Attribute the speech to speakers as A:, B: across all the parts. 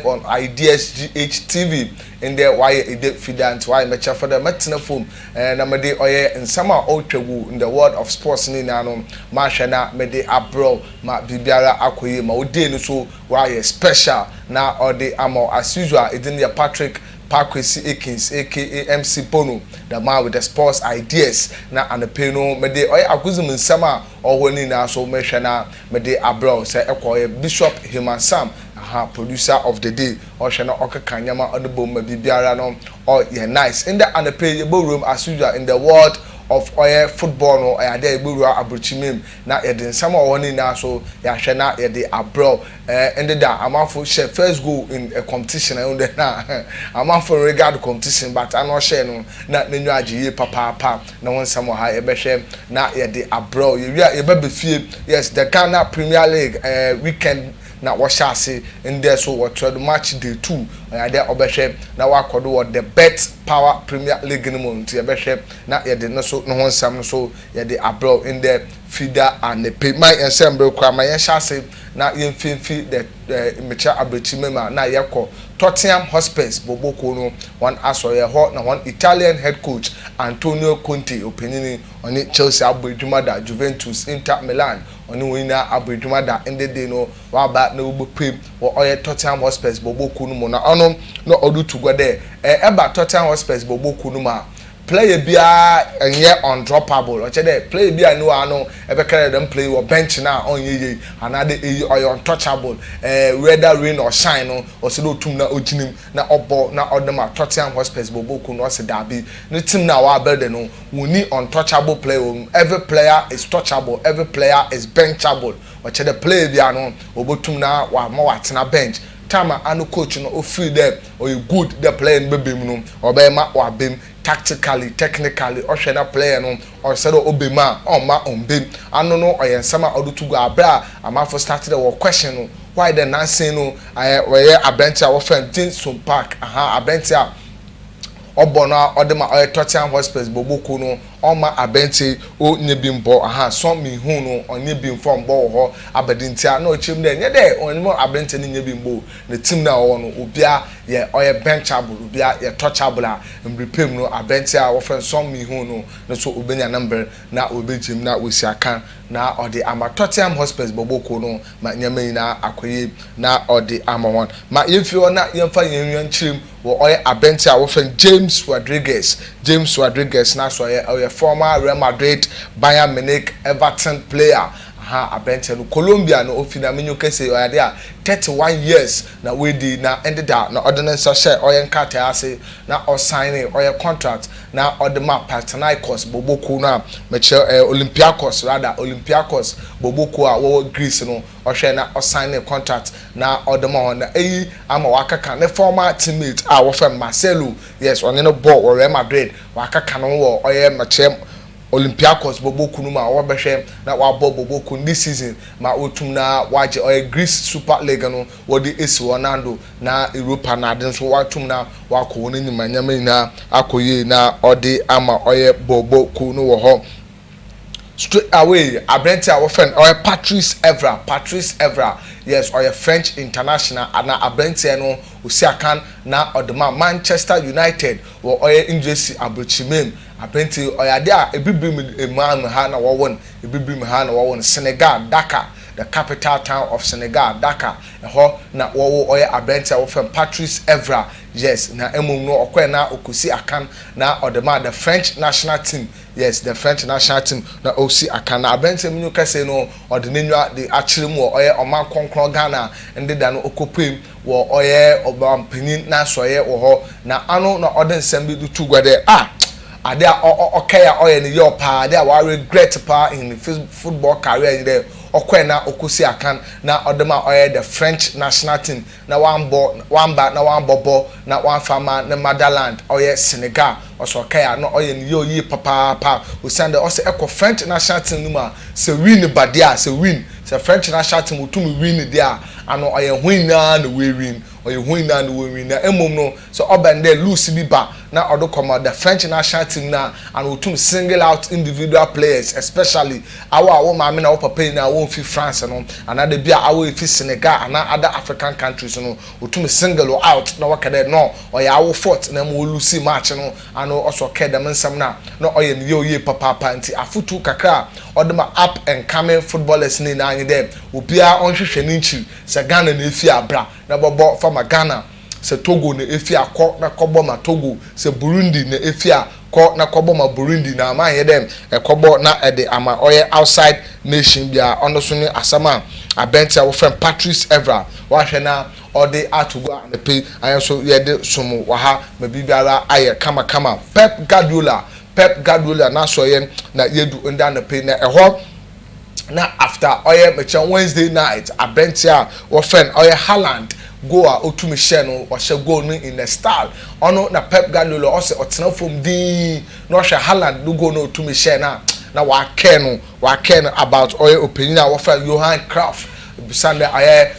A: on Ideas GHTV in there why it did fidant why match for the metina foam and amade oye and summer outrewu in the world of sports ni nano mashana mede abro ma bibiara akoye ma ode no so why special na or the amo as usual it in the Patrick Parkwesi Akins aka MC Bono, the man with the sports ideas na anapeno mede oye akuzum nsama ohoni na so mehwana mede abro say ekoye Bishop Himansam producer of the day or shana okakanyama on the boom bibiara no or yeah nice in the anape room as usual in the world of oil football no I dey gburu abrochimem na ye den sama woni na so ya hwe na ye dey abro and that amafo share first goal in a competition and na amafo regard competition but I no share no na nenyu agiye papa na won sama ha ye be hwe na ye dey abro ye be fie yes the Ghana Premier League weekend na washase in there so what the match day 2 and there obehwe na wakodo what the bet power Premier League ni mo nti ebehwe na ye de no so no honsam so ye de abroad in there feeder and the pay my ensemble kwa my shase na ye mfimfi the mecha abrochimema na yekọ Tottenham Hotspurs boboko no one asoye ho na one Italian head coach Antonio Conte opinini oni Chelsea abodwumada Juventus Inter Milan oni wina abodwumada in the day no wa ba na obopem wo oye Tottenham Hotspurs boboko no mo na ono no odu to go there eba Tottenham Hotspurs boboko no ma player bia enye undroppable o chede player bia no ano ebe carry them play or bench na onye another or untouchable whether rain or shine no o se do tum na oginim na obo na odema Tottenham Hotspurs boboku no se dabi no team na wa build no woni untouchable player every player is touchable every player is benchable o chede player bia no obotum na wa ma watena bench Tama anu coach no o free them or you good the player mbebem no obema wa bem tactically technically or share player no or said obema or ma ombem anu no or yensama odutugo abra amafo started the question no why the nonsense no we abentia wo friend Tinson Park abentia obona odema oy Tottenham Hotspurs boboko no oma abenti o nyebimbo some mi hu no onye bimfo mbo ho abedintia na ochim na nye de onimo abenti ni nyebimbo na team na wo no obia ye oy benchable obia ye touchable a mbrepem no abentia wo friend some mi hu no na so obenya number na obejim na osiaka na odi ama Tottenham Hotspurs boboko no ma nyama ina akoye na odi ama won ma yefio na yemfa yenwan chirim wo oy abentia wo friend James Rodriguez na so ye former Real Madrid, Bayern Munich, Everton player. Abente no Colombia no ofina menyo kese o there 31 years na we di na ended out na ordinance share oyen kata ase na o signing oyen contract na odema Panathinaikos boboko na meche Olympiacos boboko a wo Greece no o share na o signing contract na odema na ama wakaka ne former teammate a wo fam Marcelo yes on no ball Real Madrid wakaka no wo oyen meche Olympiacos boboku no ma wo behwe na wa boboku this season ma otum na waje o Greece Super League no wo di esi Ronaldo na Europa na den so watum na wakọ woni nyamanyama ina akoye na odi ama oye boboku no wo ho straight away Abrente our friend or Patrice Evra yes or French international na Abrente no usiakan na odema Manchester United or oye injury abrochimem Abrente oyade a ebibrim emam ha na wo won ebibrim ha na wo won Senegal Dakar the capital town of Senegal Dakar ho na wo oye Abrente our friend Patrice Evra yes na emum no okwe na okusi akan na odema the French national team yes the French national team na osi akana Abrente menyu kase no odenenwa de achiremu oye oman konkron Ghana ende da no okopem wo oye obampanin na soye wo ho na ano na odensem bi du tugwade ade okay oye ni yo pa ade wa regret pa in football career there okwe na okusi akan na odema oye the French national team na wamba na wambobo na wamfama na Motherland oye Senegal oso okay no oye ni yo yi papa usande ose eko French national team numa se win badia se win se French national team utum win dia ano oye win na we win ɔyɛ hu na no win na emom no so obende lose bi ba na odo come the French national team na and otum single out individual players especially awo maame na wo papa na wo fi France no another bia awo fi Senegal and other African countries no otum single out na wakade no oya awo fort na mo lose match no and also ke dem nsam na oye ne ye papa nti afutu kakra odema up and coming footballers ni na anyi dem obia onhwehwe ni nchi se Ghana na efi abra na bobo from Ghana se Togo na efi akọ na kobo ma Togo se Burundi na efi akọ na kobo ma Burundi na ma ye dem kobo na ede ama oye outside nation bia ono so ni asama abentia wo friend Patrice Evra wa hwe na ode atogo and pay ayo so ye de somo wa ha ma bibiara aye kama Pep Guardiola na so ye na yedu nda na pay na eho na after oye mecha Wednesday night abentia wo friend oye Haaland go a otumi share no o share goal no in the style ono na Pep Guardiola o se otena from din no share Haaland no go no otumi share na wa care no about oil opinion a wo friend Johan Cruyff Sunday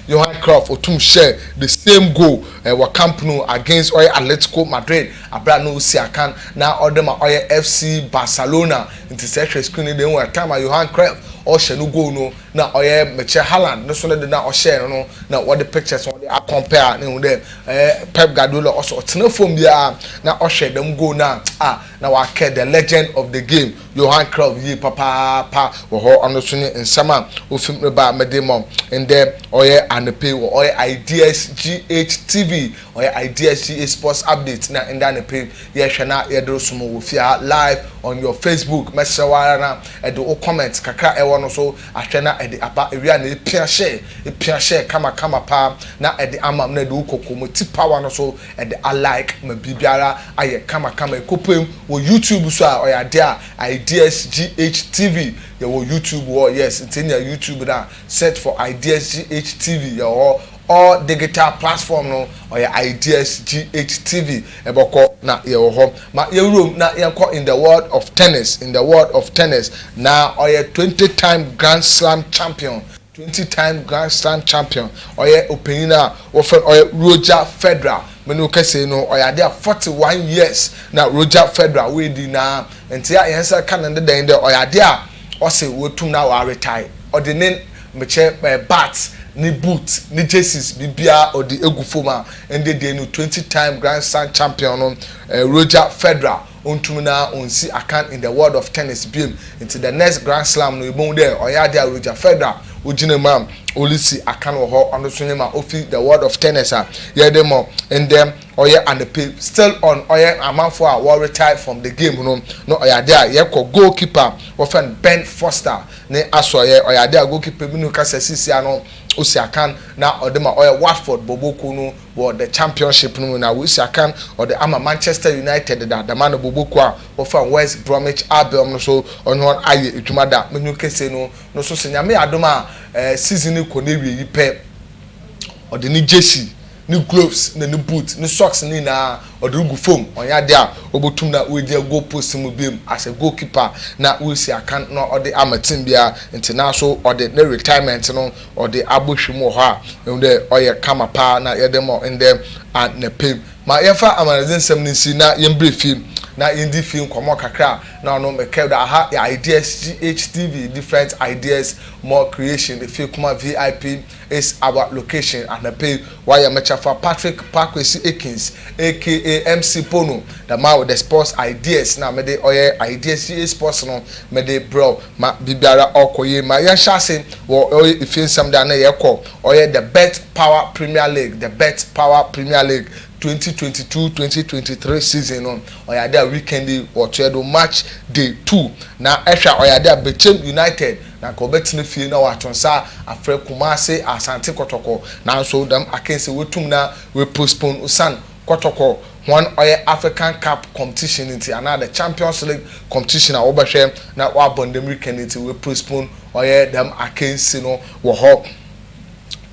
A: Johan Cruyff otum share the same goal wa Camp Nou against oil Atletico Madrid abra no si akan na odema oil FC Barcelona into sexual screen dey one time Johan Cruyff o share no goal no na oil meche Haaland no so na o share no na what the pictures on dey compare na dem Pep Guardiola also otena form bia na o share them goal na na wa care the legend of the game Johan Cruyff yi papa wo ho ono so ni nsama ofim ba medemo and then oye anepe wo oye Ideas GHTV oye Ideas GH Sports Updates na and anepe ye hwe na ye do somo wo fia live on your Facebook mesewara na e do comment kakra e wono so ahwe na e de aba ewia na e pia share kama pa na e de amam na de ukokomo ti power no so e de like ma bibiara aye kama e kopem wo YouTube so a oya de Ideas GHTV ye wo YouTube wo yes it's in your YouTube na search for Ideas GHTV your all digital platform no or your Ideas GHTV eboko na ye wo ho ma ye room na ye ko in the world of tennis now or your 20-time Grand Slam champion 20-time Grand Slam champion or your opinion or Roger Federer menu kese no or there 41 years now Roger Federer we di na enti ya yensa Canada den there or there or say we tum na wa retire or the name meche bats ni boots ni jerseys bibia or the egufoma and they no 20-time Grand Slam champion no Roger Federer ontumina onsi account in the world of tennis beam into the next Grand Slam no ibon there or ya there Roger Federer ojinema olisi account ho ono so nyema ofi the world of tennis yeah them and them oye and the pay still on oye amanfo a will retire from the game no oya there ye ko goalkeeper often Ben Foster ne asoye oya there goalkeeper bi no kasa sisi ano Osiakan na odema oya Watford Boboku no wo the championship no na Osiakan or the ama Manchester United da the man Boboku a ofan West Bromwich Albion no so onwon aye etuma da menyu kese no so senyame adoma season ko na wie yipe or the ni jersey ni gloves na ni boot ni socks ni na odugu foam onya de a obotum na we dey go post mu bem as a goalkeeper na we see account no or the amateur bia international or the retirement no or the abohwemu ho a de oye kama pa na ye dem in them and na pay ma yefa amazing sem ni si na yembre film na indi film komo kakra na no make da ha Ideas GHTV different ideas more creation the film kuma VIP is our location and the pay why mechafa Patrick Parkwesi Ekins aka MC Pono the man with the sports ideas na me de oye Ideas GH Sports no me de bro ma bibiara okoye ma yan shase wo oye ifin sam da na ye ko oye the Bet Power Premier League 2022-2023 season on oyade weekend or to match day 2 na ehwa oyade Bechem United na ko betine fie na watonsa afre Kumase Asante Kotoko na so dem akense wetum na we postpone usan Kotoko one oye African Cup competition into another Champions League competition a obehwe na wa bondem weekend into we postpone oye dem akense no wo ho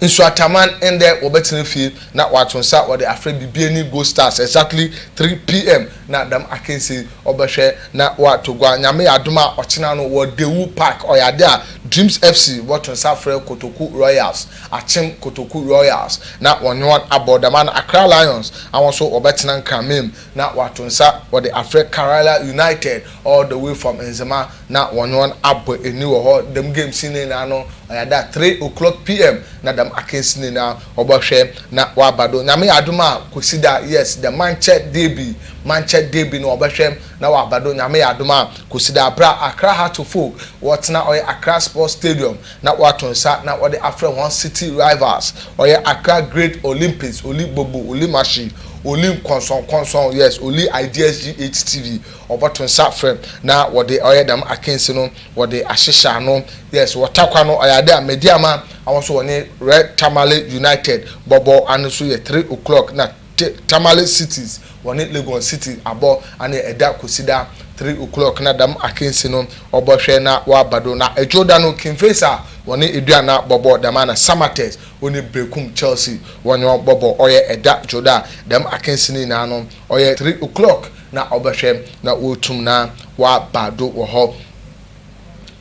A: Insu ataman in there obetine fie na watonsa or the afre bibiani Go Stars exactly 3 p.m. na dam akensi obehwe na watogwa nyame adoma ochina no wo Dewu Park oyade a Dreams FC waton safre Kotoku Royals Achim Kotoku Royals na wonyon abodaman Accra Lions and so obetena Kramim na waton sa what the Afre Kerala United all the way from Nzema na wonyon abo eni wo ho dem game sine na no oyada 3 p.m. na dem akensine na obohwe na wabado nyame adoma kosida yes the Manchester Derby no obohwe na wabado nyame adoma kosida bra Accra Heart of Oak whatna oy Accra Sports Stadium na watonsa na what the Afre One City Rivals oy Accra Great Olympics Oli Bobo Oli Mashi Oli Konson yes Oli IDSG HTV obotonsa frem na what the oy dem akensi no what the ashisha no yes watakwa no oyade mediama awonso woni Red Tamale United bobo anusu ye 3 na Tamale Cities woni Lagos City abo ane eda kosida 3 na dam akensi no obohwe na wabado na ejoda no Kimfesa woni eduana bobo damana Samatex woni Brekum Chelsea woni bobo oye eda joda dam akensi ni na no oye 3 na obohwe na wotum na wabado wo ho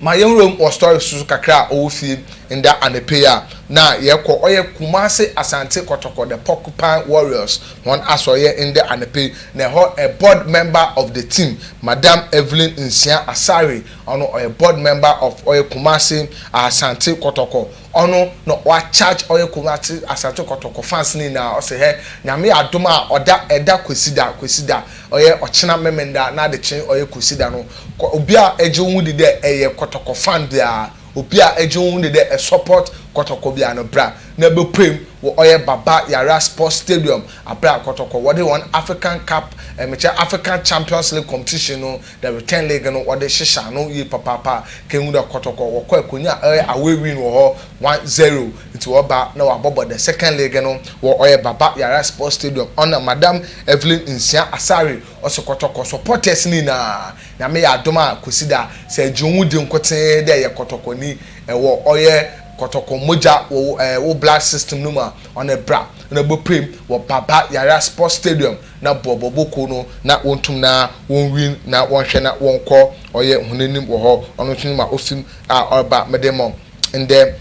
A: my young room or story susu kakra ofie nda anepeya na yeko oye Kumasi Asante Kotoko the Porcupine Warriors one asoye nda anepe na ho a board member of the team Madam Evelyn Nsia Asari ono oye board member of oye Kumasi Asante Kotoko ono no wa charge oye Kumasi Asante Kotoko fans ni na o se he nyame adoma oda eda kwesida oye ochina memenda na de chen oye kwesida no obi a eje hu de eye Kotoko fan dia obi a eje hu de support Kotoko bia no bra na be prem wo oye Baba Yara Sports Stadium abra Kotoko what they want African Cup African Champions League competition no the return leg no what they shisha no ye papa kemu da Kotoko wo kwa konya away win wo 1-0 into oba na wabobo the second leg no wo oye Baba Yara Sports Stadium on Madam Evelyn Nsia Asari also Kotoko supporters ni na me ya adoma kosida se junwu di nkote de ye Kotoko ni wo oye Kotoko moja wo black system numa on a bra na bo prem wo Baba Yara Sports Stadium na boboboko no na wontum na won win na wonhwe na wonko oye hunenim wo ho ono tunima ofim oba medemo and then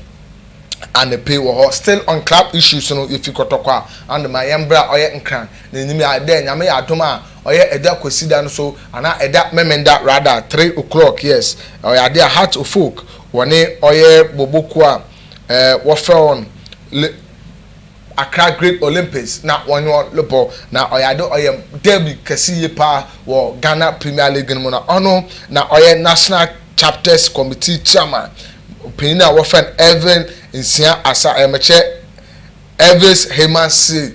A: and the pay wo still on club issues no if you Kotoko and my embra oye nkran na nyimi ade nyame adoma oye eda kwesida no so ana eda memenda rather 3 yes oye ade Heart of Oak woni oye boboko a wofon Accra Great Olympics na wonyo lebo na oyade oye derby kesiye pa wo Ghana Premier League no na ono na oye National Chapters Committee chairman opinion na wofan Evan Nsia Asa emeche Elvis Hemansi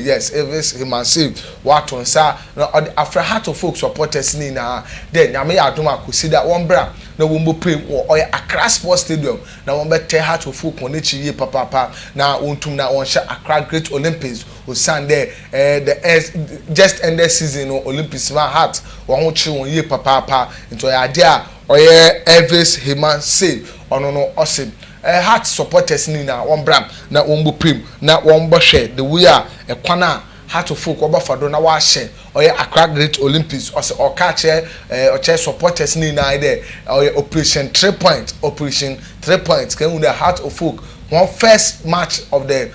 A: yes Elvis Hemansi waton sa na Afre Heart of Oak supporters ni na then nyame ya adoma kosida wonbra na wombo prem wo oye Accra Sports Stadium na wombe te Heart of Oak woni chiye papa na wontum na wonsha Accra Great Olympics o Sunday the just ended season no Olympics man heart won chi won ye papa into ya ade a oye Elvis Hemansi ono no osim Heart supporters ni na wombra na wombo prem na wombo hwe the way a ekwana Heart of Oak obafado na wa hye oye Accra Great Olympics ose okache oche supporters ni na ide oye Operation 3 points can the Heart of Oak one first match of the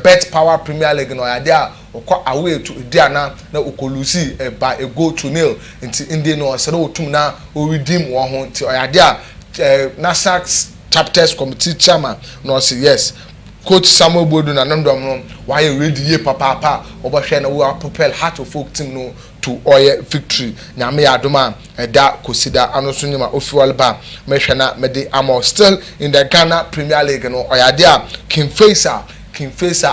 A: Bet Power Premier League no ya dia okwa away to Diana na ukolusi by a goal to nil into Indian no so otum na o redeem won ho nti oya dia National Chapters Committee chairman no say yes Coach Samuel Bodu na ndom no why ready ye papa obahwe na we propel Heart of Oak team no to oye victory nyame adoma eda kosida anoso nyima ofiwalba mehwe na mede amo still in the Ghana Premier League no oyade a Kimfesa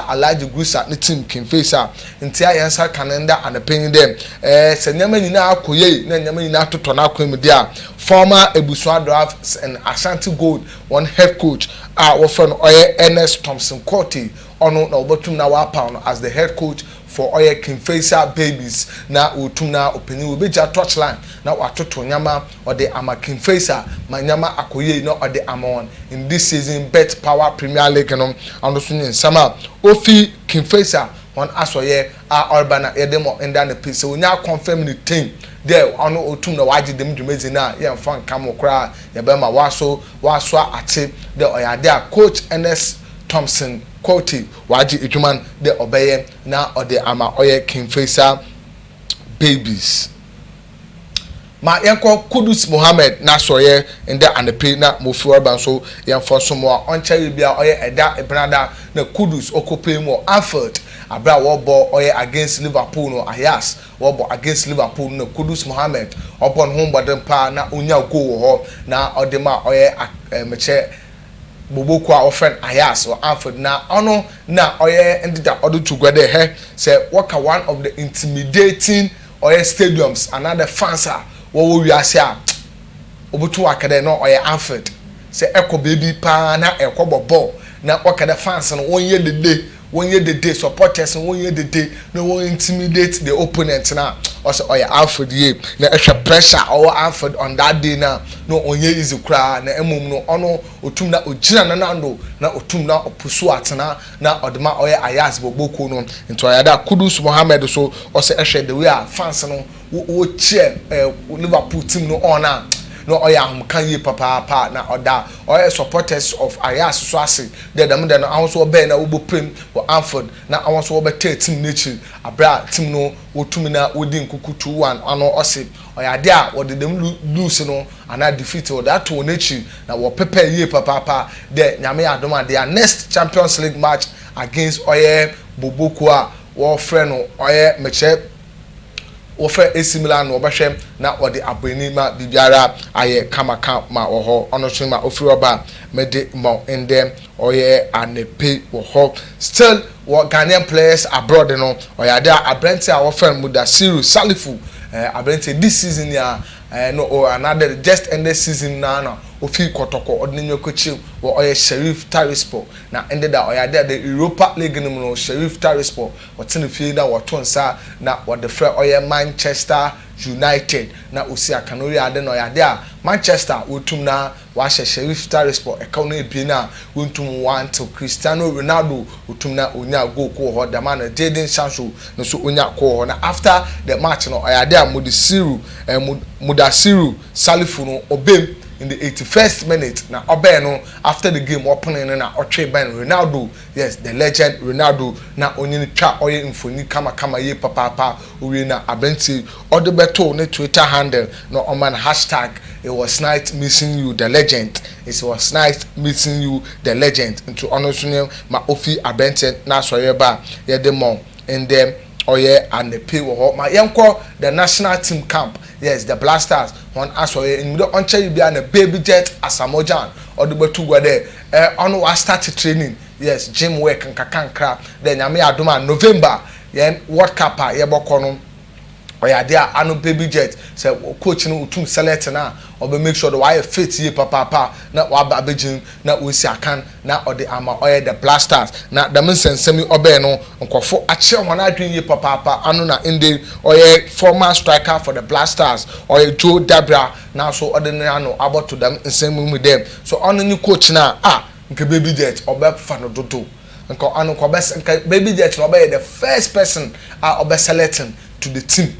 A: Alhaji Gusa ne team Kimfesa ntia yansa kanenda anapenyi dem se nyama nyina akoye na nyama nyina toto na akwem dia former Ebusua Drafts and Ashanti Gold one head coach wofan oye Ernest Thompson Cote ono na obotum na wapa no as the head coach for oye Kimfesa Babies na otum na openi obeja touchline na watoto nyama ode ama Kimfesa manyama akoye no ode amon in this season Bet Power Premier League no ando so nsama ofi Kimfesa one asoye urbana edemo enda ne pese onya confirm ni team there ono otum na waji dem dwumezi na ye mfa nkam okra ye be ma waso ate de oyade a coach NS Thompson Quote waji edwuman de obeye na ode ama oye Kingfisher Babies. Ma yanko Kudus Mohammed na soye inde anepe na mofi urban so yanfo somo a onche bia oye eda ebrada na Kudus okope mu Anfield abra wo ball oye against Liverpool no Ayas wo ball against Liverpool na Kudus Mohammed obon home bodem pa na onya goal ho na odema oye meche Boboku a offend Ayas or Anfield na ono na oye endida odo tugwede he say waka one of the intimidating oye stadiums another fans are wo wi ase a obutu akade no oye Anfield say eko baby pa na eko bobo na wakade fans no wonye the day supporters wonye the day no won intimidate the opponent na also oye Anfield ye na ehwe pressure or Anfield on that day na no onye easy kra na emum no ono otum na ogina na nando na otum na opusu atena na odema oye Ayas Boboku no into ayada Kudus Mohammed so also ehwe the way fans no wo cheer Liverpool team no on na no oya kan ye papa na oda oya supporters of Ayas so ase de dem no awon so be na wo bopem wo Anfield na awon so be team nature abra team no wotumi na wodi nkuku 2-1 ano ose oya de a wo de dem lose no ana defeat wo that to nature na wo pepe ye papa de nyame adoma their next Champions League match against oya Boboku a wo frɛ no oya meche ofe AC Milan no obehwe na ode abani ma bibiara aye kamaka ma oho ono so ma ofiri oba mede mo in them oye anepe oho still what Ghanaian players abroad no oyade abrante a wofen Mudasiru Salifu abrante this season ya no or another just end the season na ofi kotoko odinyo kochi wo oye Sheriff Tiraspol na ended that oyade the Europa League no Sheriff Tiraspol wotene fie na wotonsa na wode frɛ oye Manchester United na osi akanori ade no oyade a Manchester wotum na wa Sheriff Tiraspol eka no ebie na wontum want to Cristiano Ronaldo wotum na onya goal ko ho da man Jadon Sancho no so onya ko ho na after the match no oyade a Mudasiru Salifu no obem in the 81st minute na obeno after the game opening na otwe ban Ronaldo, yes, the legend Ronaldo na onye twa oye infoni kama ye papa owe na abenti odebeto ne Twitter handle no oman hashtag it was nice missing you the legend. It was nice missing you the legend into onosunye ma ofi abenti na soyeba ye demo and them oye and the pay wo ma yenko the national team camp, yes, the Blasters one asoye in the onche bia na Baby Jet Asamoah or the betu go there on wa start training, yes, gym work nkankra then nyame adoma November yen World Cup a yeboko no oya dia anu Baby Jet say coach no utum select na obe make sure the why fit ye papa na wa abegin na osi akan na ode ama oya the Blasters na dem nsensemi obe no nkofo ache won adwen ye papa anu na inde oya former striker for the Blasters oya Joe Dabra na so ode na no about to them nsemi mu dem so onu ni coach na nke Baby Jet obe fa no dodo nko anu ko Baby Jet no obe the first person obe selecting to the team.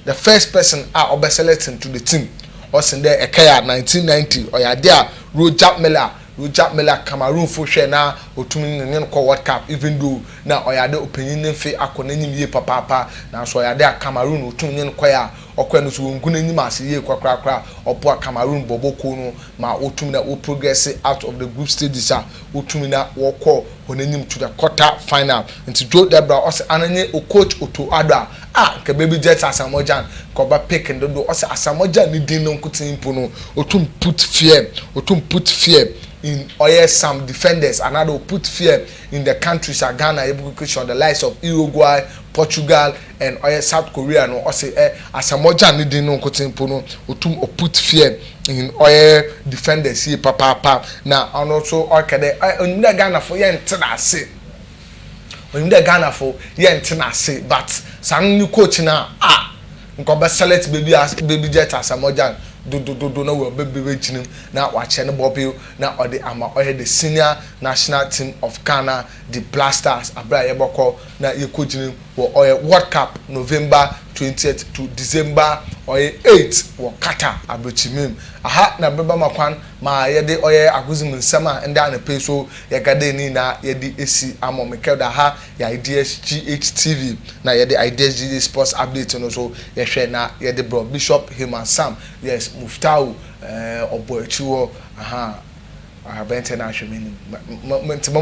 A: The first person obe selecting to the team was in there Ekaya 1990 oya there Roger Miller Cameroon for share na otumi nyen ko World Cup even though na oya de opinion fe akona nyim ye papa na so oya de Cameroon otumi nyen ko ya okwa no so nguna nyim ase ye kwakrakra opo Cameroon Boboku no ma otumi na o progress out of the group stages otumi na wo ko honanyim to the quarter final into Joe Debra ose ananye o coach Otto Addo ke Baby Jet Asamoah ko ba pick and do ose Asamoah ni din no nkutin po no otum put fear in oil some defenders and I put fear in the countries of Ghana, on the likes of Uruguay, Portugal, and oil South Korea. No, say Asamoah ni din no nkutin no otum put fear in oil defenders here papa na and also okay on the Ghana for yen tenase. On the Ghana for yen tenase, but some new coach na nko be select Baby Jet Asamoah do no we be chinim na wache ne bobi na ode ama oye the senior national team of Ghana the Blasters abra yeboko na yekojinim wo oye World Cup November 20th to December oye 8 wo kata abrochimim aha na beba makwan ma yede oye aguzim nsama nda na peso ya gade ni na yede esi amomeke da ha ya IDS GHTV na yede IDS GH Sports update no so ye hwe na yede bro Bishop Hima Sam yes Muftau oboachiwo aha bente na hwemeni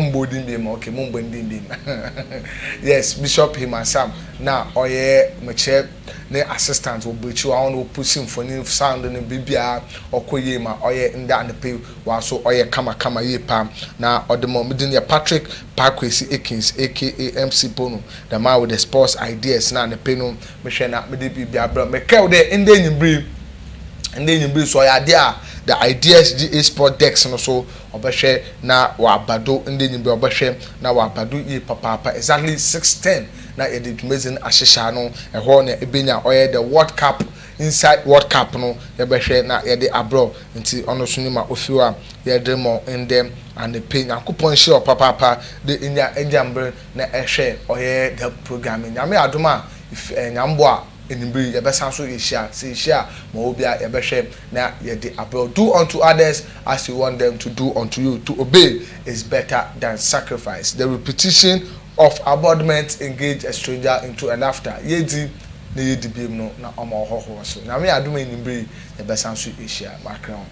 A: mbodin bi ma okay mbodin bi yes Bishop Hima Sam na oye meche ne assistant oboachiwo awon pushing for new sound ne bibia okoye ma oye nda ne pe wa so oye kama ye pam na odemo midin ya Patrick Parkwesi Ekins aka MC Pono the man with the sports ideas na ne pe no me hwe na me de bibia bra me kew de nda nyimbri so ya de a the IDS GA Sport Dex no so obehwe na wabado nde nyimbe obehwe na wabado ye papa exactly 610 na ye de tumezin ahyehya no eho na ebenya oye the World Cup inside World Cup no ye behwe na ye de abro nti ono so nima ofiwa ye de mo ndem and the pain akupon share papa de enjambre na ehwe oye the programming nyame adoma if nyambo a enimbi yebesa so yeshia se yeshia ma obia yebehwe na yede abro do unto others as you want them to do unto you. To obey is better than sacrifice. The repetition of abandonment engage a stranger into an after yedi na yedi biem no na omo hoho so na me adoma enimbi yebesa so yeshia makran